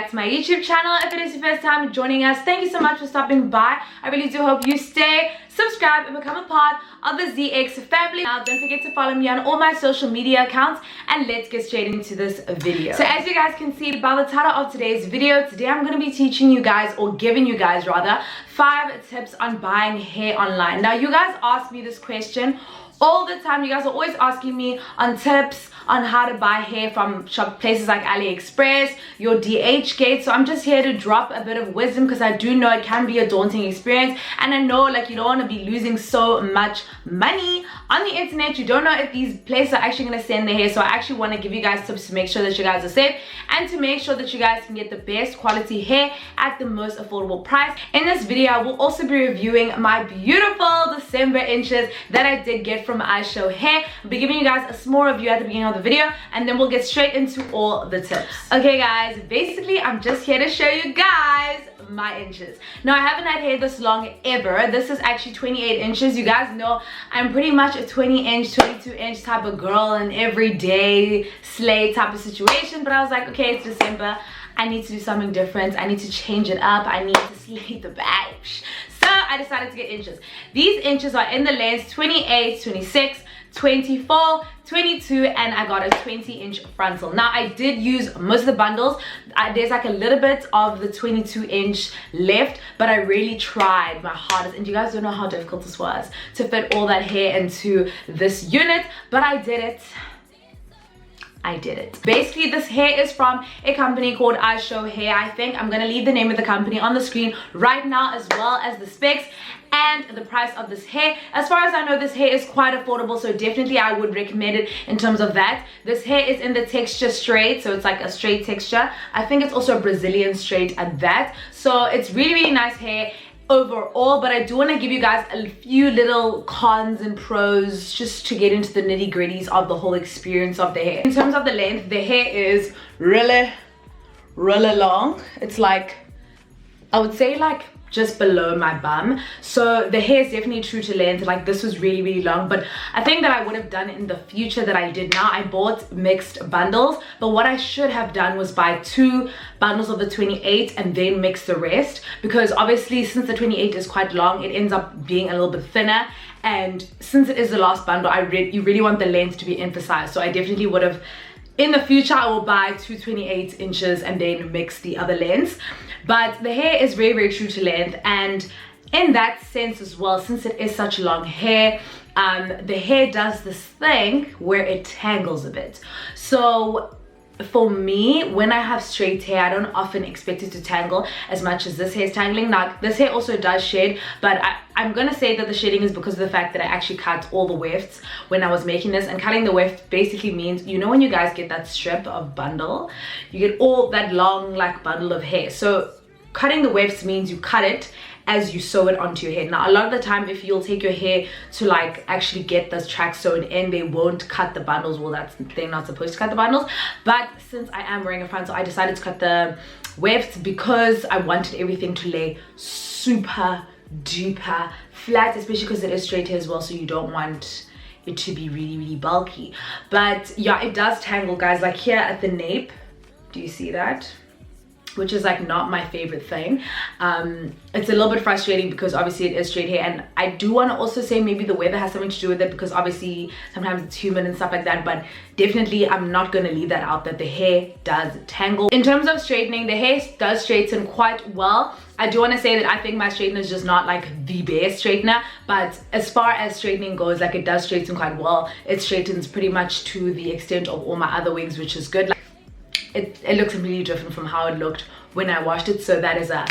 back to my YouTube channel. If it is your first time joining us, thank you so much for stopping by. I really do hope you stay, subscribe, and become a part of the ZX family. Now, don't forget to follow me on all my social media accounts, and let's get straight into this video. So as you guys can see by the title of today's video, today I'm going to be teaching you guys, or giving you guys rather, 5 tips on buying hair online. Now, you guys ask me this question all the time. You guys are always asking me on tips on how to buy hair from places like AliExpress, your DH gate. So I'm just here to drop a bit of wisdom, because I do know it can be a daunting experience, and I know like you don't want to be losing so much money on the internet. You don't know if these places are actually going to send their hair. So I actually want to give you guys tips to make sure that you guys are safe, and to make sure that you guys can get the best quality hair at the most affordable price. In this video, I will also be reviewing my beautiful December inches that I did get from Ishow hair. I'll be giving you guys a small review at the beginning of the video, and then we'll get straight into all the tips. Okay guys, basically I'm just here to show you guys my inches. Now, I haven't had hair this long ever. This is actually 28 inches. You guys know I'm pretty much a 20-inch, 22-inch type of girl, an everyday slay type of situation, but I was like, okay, it's December, I need to do something different. I need to change it up. I need to slay the vibes. So I decided to get inches. These inches are in the lengths 28, 26, 24, 22, and I got a 20-inch frontal. Now, I did use most of the bundles. There's like a little bit of the 22-inch left, but I really tried my hardest, and you guys don't know how difficult this was to fit all that hair into this unit, but I did it. I did it. Basically, this hair is from a company called Ishow Hair. I think I'm gonna leave the name of the company on the screen right now, as well as the specs and the price of this hair. As far as I know, this hair is quite affordable, so definitely I would recommend it in terms of that. This hair is in the texture straight, so it's like a straight texture. I think it's also a Brazilian straight at that, so it's really nice hair overall. But I do want to give you guys a few little cons and pros just to get into the nitty-gritties of the whole experience of the hair. In terms of the length, the hair is really long. It's like, I would say like just below my bum, so the hair is definitely true to length. Like, this was really long, but I think that I would have done in the future that I did now. I bought mixed bundles, but what I should have done was buy 2 bundles of the 28 and then mix the rest, because obviously since the 28 is quite long, it ends up being a little bit thinner, and since it is the last bundle, you really want the length to be emphasized. So I definitely would have, in the future, I will buy 2 28 inches and then mix the other lengths. But the hair is very true to length, and in that sense as well, since it is such long hair, the hair does this thing where it tangles a bit. So for me, when I have straight hair, I don't often expect it to tangle as much as this hair is tangling. Now, this hair also does shed, but I'm gonna say that the shedding is because of the fact that I actually cut all the wefts when I was making this. And cutting the weft basically means, you know, when you guys get that strip of bundle, you get all that long like bundle of hair. So cutting the wefts means you cut it as you sew it onto your hair. Now, a lot of the time, if you'll take your hair to like actually get this track sewn in, they won't cut the bundles. Well, they're not supposed to cut the bundles, but since I am wearing a frontal, I decided to cut the wefts because I wanted everything to lay super duper flat, especially because it is straight hair as well, so you don't want it to be really bulky. But yeah, it does tangle, guys. Like here at the nape, do you see that? Which is like not my favorite thing. It's a little bit frustrating because obviously it is straight hair, and I do want to also say maybe the weather has something to do with it, because obviously sometimes it's humid and stuff like that, but definitely I'm not going to leave that out, that the hair does tangle. In terms of straightening, the hair does straighten quite well. I do want to say that I think my straightener is just not like the best straightener, but as far as straightening goes, like, it does straighten quite well. It straightens pretty much to the extent of all my other wigs, which is good. Like, it looks completely different from how it looked when I washed it, so that is a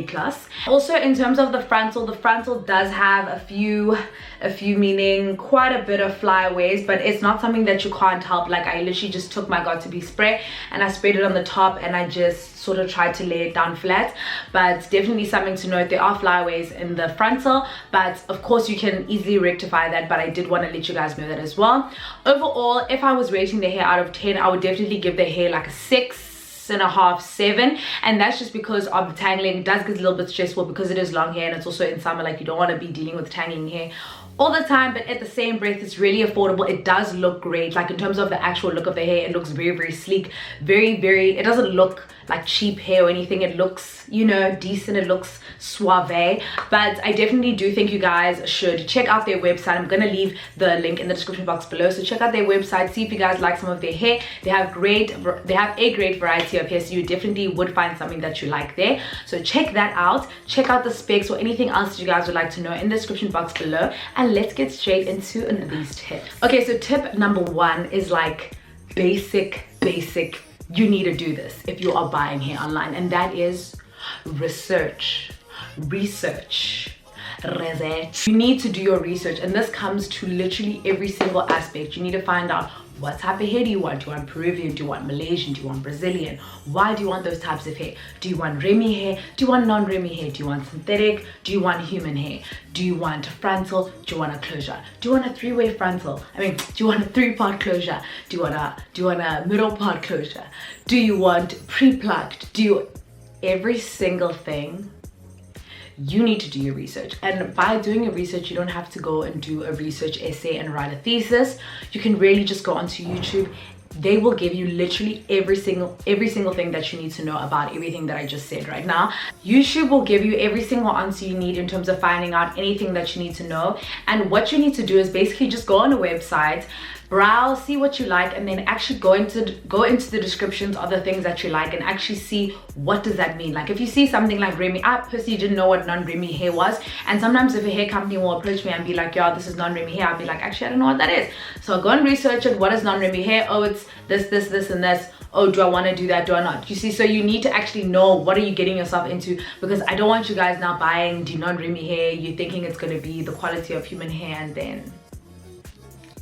plus. Also, in terms of the frontal does have a few meaning quite a bit of flyaways, but it's not something that you can't help. Like, I literally just took my got2b spray and I sprayed it on the top, and I just sort of tried to lay it down flat. But definitely something to note, there are flyaways in the frontal, but of course you can easily rectify that, but I did want to let you guys know that as well. Overall, if I was rating the hair out of 10, I would definitely give the hair like a 6.5, 7, and that's just because of the tangling. It does get a little bit stressful because it is long hair, and it's also in summer. Like, you don't want to be dealing with tangling hair all the time, but at the same breath it's really affordable. It does look great, like in terms of the actual look of the hair. It looks very, very sleek, very, it doesn't look like cheap hair or anything. It looks, you know, decent. It looks suave. But I definitely do think you guys should check out their website. I'm gonna leave the link in the description box below, so check out their website, see if you guys like some of their hair. They have a great variety of hair, so you definitely would find something that you like there. So check that out. Check out the specs or anything else you guys would like to know in the description box below, and let's get straight into these tips. Okay, so tip number 1 is like basic. You need to do this if you are buying hair online, and that is research. You need to do your research, and this comes to literally every single aspect. You need to find out what type of hair do you want. Do you want Peruvian? Do you want Malaysian? Do you want Brazilian? Why do you want those types of hair? Do you want Remy hair? Do you want non-Remy hair? Do you want synthetic? Do you want human hair? Do you want a frontal? Do you want a closure? Do you want a 3-way frontal? I mean, do you want a 3-part closure? Do you want a middle part closure? Do you want pre-plucked? Every single thing, you need to do your research. And by doing your research, you don't have to go and do a research essay and write a thesis. You can really just go onto YouTube. They will give you literally every single thing that you need to know about everything that I just said right now. YouTube will give you every single answer you need in terms of finding out anything that you need to know. And what you need to do is basically just go on a website, browse, see what you like, and then actually go into the descriptions of the things that you like and actually see what does that mean. Like if you see something like Remy, I personally didn't know what non-Remy hair was, and sometimes if a hair company will approach me and be like, yo, this is non-Remy hair, I'll be like, actually I don't know what that is. So I'll go and research it. What is non-Remy hair? Oh, it's this and this. Oh, do I want to do that? Do I not? You see, so you need to actually know what are you getting yourself into, because I don't want you guys now buying the non-Remy hair, you're thinking it's going to be the quality of human hair, and then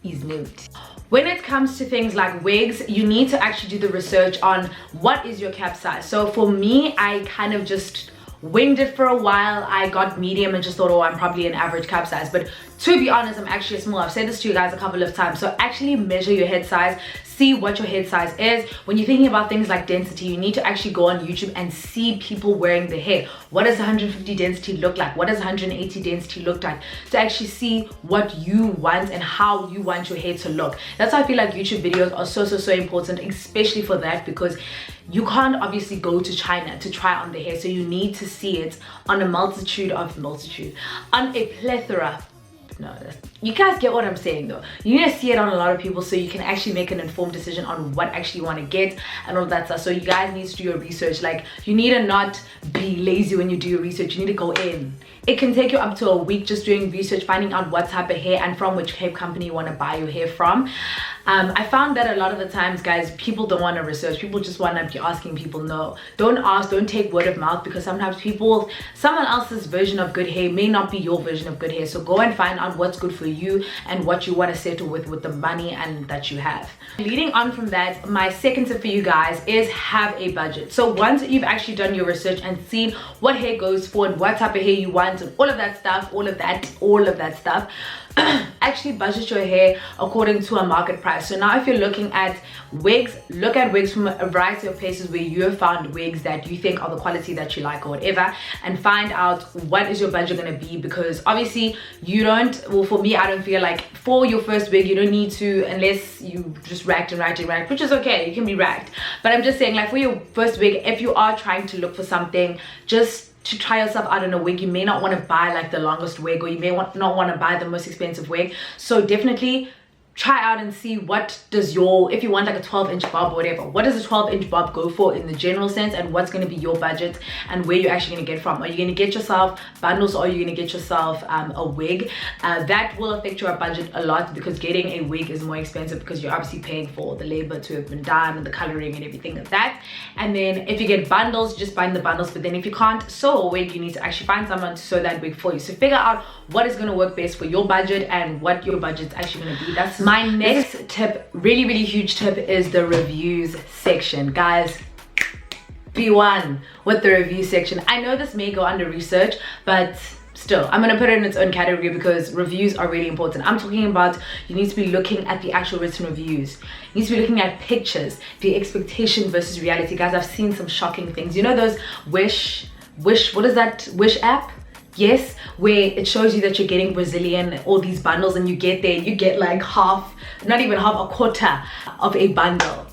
is nude. When it comes to things like wigs, you need to actually do the research on what is your cap size. So for me, I kind of just winged it for a while. I got medium and just thought, oh, I'm probably an average cap size, but to be honest, I'm actually a small. I've said this to you guys a couple of times. So actually measure your head size, see what your head size is. When you're thinking about things like density, you need to actually go on YouTube and see people wearing the hair. What does 150 density look like? What does 180 density look like? To actually see what you want and how you want your hair to look. That's why I feel like YouTube videos are so important, especially for that, because you can't obviously go to China to try on the hair. So you need to see it on on a plethora. No, you guys get what I'm saying though. You need to see it on a lot of people so you can actually make an informed decision on what actually you want to get and all that stuff. So you guys need to do your research. Like, you need to not be lazy when you do your research. You need to go in. It can take you up to a week just doing research, finding out what type of hair and from which hair company you want to buy your hair from. I found that a lot of the times, guys, people don't want to research. People just want to be asking people. No, don't ask, don't take word of mouth, because sometimes someone else's version of good hair may not be your version of good hair. So go and find out what's good for you and what you want to settle with the money and that you have. Leading on from that, my second tip for you guys is have a budget. So once you've actually done your research and seen what hair goes for and what type of hair you want and all of that stuff, actually budget your hair according to a market price. So now if you're looking at wigs, look at wigs from a variety of places where you have found wigs that you think are the quality that you like or whatever, and find out what is your budget going to be. Because obviously you don't, well, for me, I don't feel like for your first wig you don't need to, unless you just racked, which is okay, you can be racked, but I'm just saying, like, for your first wig, if you are trying to look for something just to try yourself out in a wig, you may not want to buy like the longest wig, or you may not want to buy the most expensive wig. So definitely try out and see what does if you want like a 12-inch bob or whatever, what does a 12-inch bob go for in the general sense, and what's going to be your budget and where you're actually going to get from. Are you going to get yourself bundles, or are you going to get yourself a wig? That will affect your budget a lot, because getting a wig is more expensive because you're obviously paying for the labor to have been done and the coloring and everything like that. And then if you get bundles, just bind the bundles. But then if you can't sew a wig, you need to actually find someone to sew that wig for you. So figure out what is going to work best for your budget and what your budget's actually going to be. That's my next tip, really huge tip, is the reviews section. Guys, be one with the review section. I know this may go under research, but still, I'm going to put it in its own category because reviews are really important. I'm talking about, you need to be looking at the actual written reviews. You need to be looking at pictures, the expectation versus reality. Guys, I've seen some shocking things. You know those Wish, what is that Wish app? yes, where it shows you that you're getting Brazilian, all these bundles, and you get there, you get like half, not even half, a quarter of a bundle.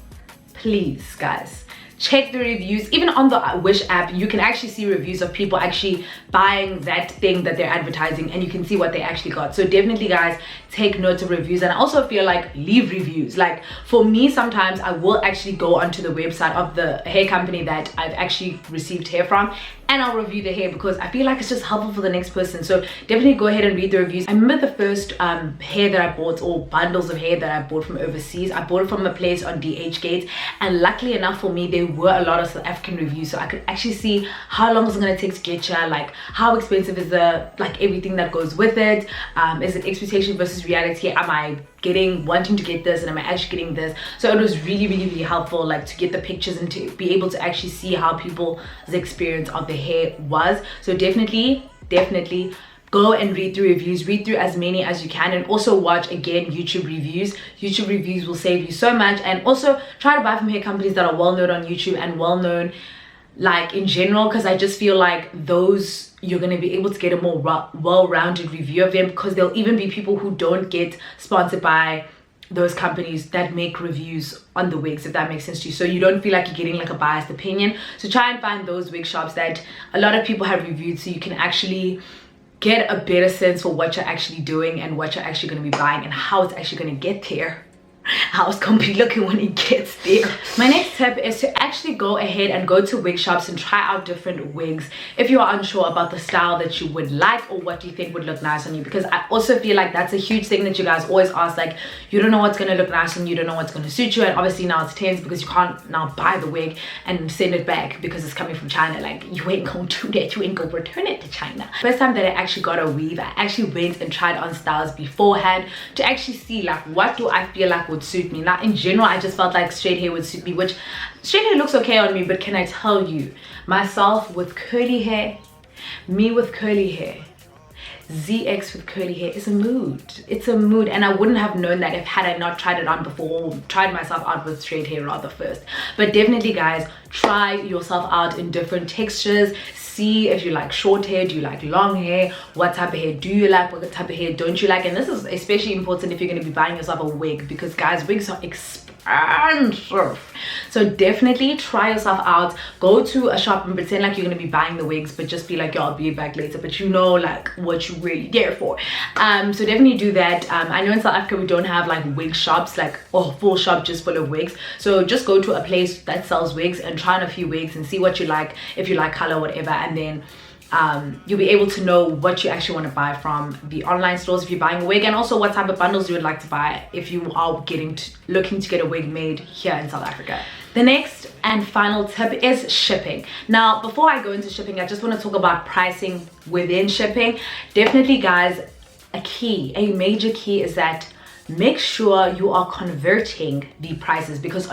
Please, guys, check the reviews. Even on the Wish app, you can actually see reviews of people actually buying that thing that they're advertising, and you can see what they actually got. So definitely, guys, take note of reviews. And I also feel like leave reviews. Like for me, sometimes I will actually go onto the website of the hair company that I've actually received hair from, and I'll review the hair because I feel like it's just helpful for the next person. So definitely go ahead and read the reviews. I remember the first hair that I bought, or bundles of hair that I bought from overseas, I bought it from a place on DH Gate, and luckily enough for me, there were a lot of South African reviews, so I could actually see how long it's going to take to get here, like how expensive is the, like everything that goes with it, is it expectation versus reality, am I wanting to get this, and am I actually getting this? So it was really helpful, like to get the pictures and to be able to actually see how people's experience of the hair was. So definitely go and read through reviews, read through as many as you can, and also watch again YouTube reviews. YouTube reviews will save you so much. And also try to buy from hair companies that are well known on YouTube and well known like in general, because I just feel like those, you're going to be able to get a more well-rounded review of them, because there'll even be people who don't get sponsored by those companies that make reviews on the wigs, if that makes sense to you, so you don't feel like you're getting like a biased opinion. So try and find those wig shops that a lot of people have reviewed, so you can actually get a better sense for what you're actually doing and what you're actually going to be buying and how it's actually going to get there, how it's going to be looking when it gets there. My next tip is to actually go ahead and go to wig shops and try out different wigs if you are unsure about the style that you would like or what you think would look nice on you, because I also feel like that's a huge thing that you guys always ask, like you don't know what's going to look nice on you, don't know what's going to suit you. And obviously now it's tense because you can't now buy the wig and send it back because it's coming from China. Like you ain't gonna do that, you ain't gonna return it to China. First time that I actually got a weave, I actually went and tried on styles beforehand to actually see like what do I feel like would suit me. Now in general, I just felt like straight hair would suit me, which straight hair looks okay on me, but can I tell you, myself with curly hair, me with curly hair, ZX with curly hair is a mood. It's a mood, and I wouldn't have known that if had I not tried it on before, or tried myself out with straight hair rather first. But definitely guys, try yourself out in different textures. See if you like short hair, do you like long hair, what type of hair do you like, what type of hair don't you like. And this is especially important if you're going to be buying yourself a wig, because guys, wigs are expensive. So definitely try yourself out. Go to a shop and pretend like you're going to be buying the wigs, but just be like, yo, I'll be back later, but you know like what you really there for. So definitely do that. I know in South Africa we don't have like wig shops, like a full shop just full of wigs, so just go to a place that sells wigs and try on a few wigs and see what you like, if you like color, whatever, and then you'll be able to know what you actually want to buy from the online stores if you're buying a wig, and also what type of bundles you would like to buy if you are looking to get a wig made here in South Africa. The next and final tip is shipping. Now before I go into shipping, I just want to talk about pricing within shipping. Definitely guys, a major key is that make sure you are converting the prices, because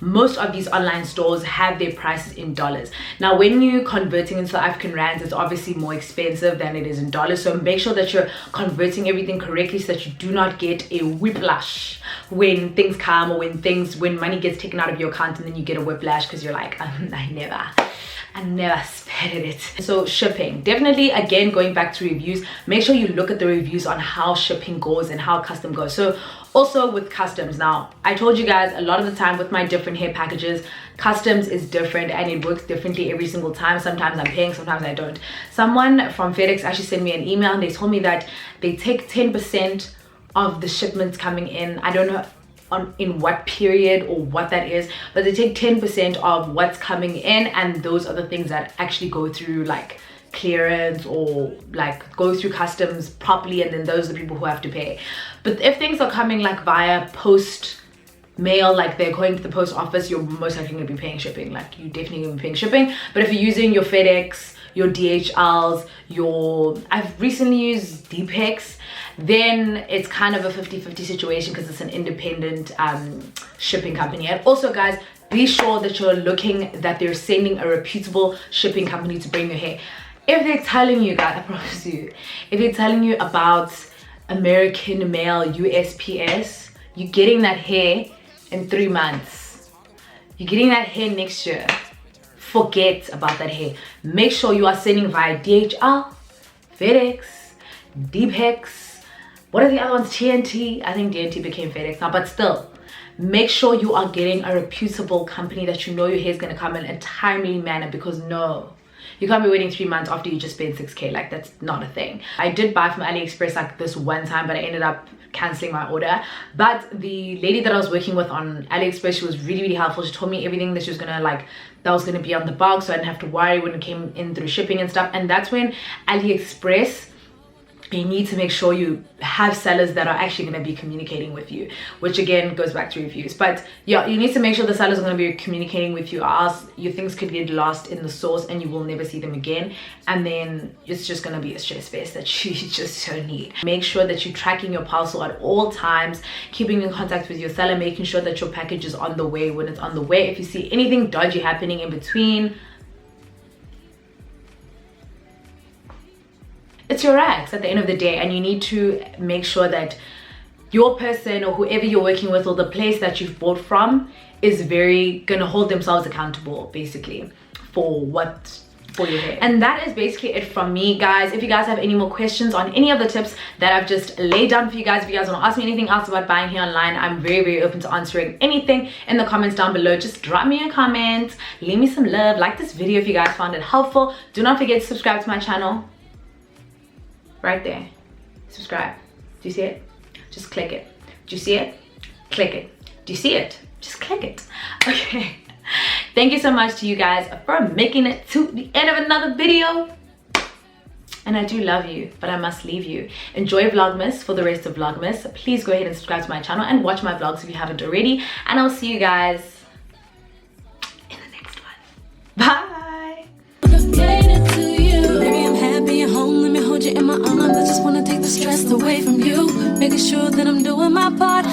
most of these online stores have their prices in dollars. Now when you're converting into African rands, it's obviously more expensive than it is in dollars, so make sure that you're converting everything correctly so that you do not get a whiplash when things come, or when money gets taken out of your account and then you get a whiplash because you're like, I never spent it. So shipping, definitely, again, going back to reviews, make sure you look at the reviews on how shipping goes and how custom goes. So also with customs, now I told you guys a lot of the time with my different hair packages, customs is different and it works differently every single time. Sometimes I'm paying, sometimes I don't. Someone from FedEx actually sent me an email and they told me that they take 10% of the shipments coming in. I don't know in what period or what that is, but they take 10% of what's coming in, and those are the things that actually go through like clearance or like go through customs properly, and then those are the people who have to pay. But if things are coming like via post mail, like they're going to the post office, you're most likely going to be paying shipping. Like you definitely going to be paying shipping. But if you're using your FedEx, your DHLs, I've recently used Deepex, then it's kind of a 50-50 situation because it's an independent shipping company. And also guys, be sure that they're sending a reputable shipping company to bring your hair. If they're telling you, guys, I promise you, if they're telling you about American Mail, USPS, you're getting that hair in 3 months, you're getting that hair next year, forget about that hair. Make sure you are sending via DHL FedEx, Deephex, what are the other ones? TNT. I think TNT became FedEx now, but still, make sure you are getting a reputable company that you know your hair is going to come in a timely manner, because no, you can't be waiting 3 months after you just spent 6K. Like, that's not a thing. I did buy from AliExpress like this one time, but I ended up canceling my order. But the lady that I was working with on AliExpress, she was really, really helpful. She told me everything that she was gonna like, that was gonna be on the box, so I didn't have to worry when it came in through shipping and stuff. And that's when AliExpress, you need to make sure you have sellers that are actually going to be communicating with you, which again goes back to reviews. But yeah, you need to make sure the sellers are going to be communicating with you, or else your things could get lost in the source and you will never see them again, and then it's just going to be a stress fest that you just don't need. Make sure that you're tracking your parcel at all times, keeping in contact with your seller, making sure that your package is on the way when it's on the way. If you see anything dodgy happening in between, it's your ex at the end of the day, and you need to make sure that your person or whoever you're working with, or the place that you've bought from, is gonna hold themselves accountable basically for your hair. And that is basically it from me, guys. If you guys have any more questions on any of the tips that I've just laid down for you guys, if you guys want to ask me anything else about buying hair online, I'm very, very open to answering anything in the comments down below. Just drop me a comment, leave me some love, like this video if you guys found it helpful. Do not forget to subscribe to my channel. Right there, subscribe. Do you see it? Just click it. Do you see it? Click it. Do you see it? Just click it. Okay, thank you so much to you guys for making it to the end of another video, and I do love you, but I must leave you. Enjoy Vlogmas for the rest of Vlogmas. Please go ahead and subscribe to my channel and watch my vlogs if you haven't already, and I'll see you guys in the next one. Bye. Home, let me hold you in my arms. I just wanna take the stress away from you, making sure that I'm doing my part.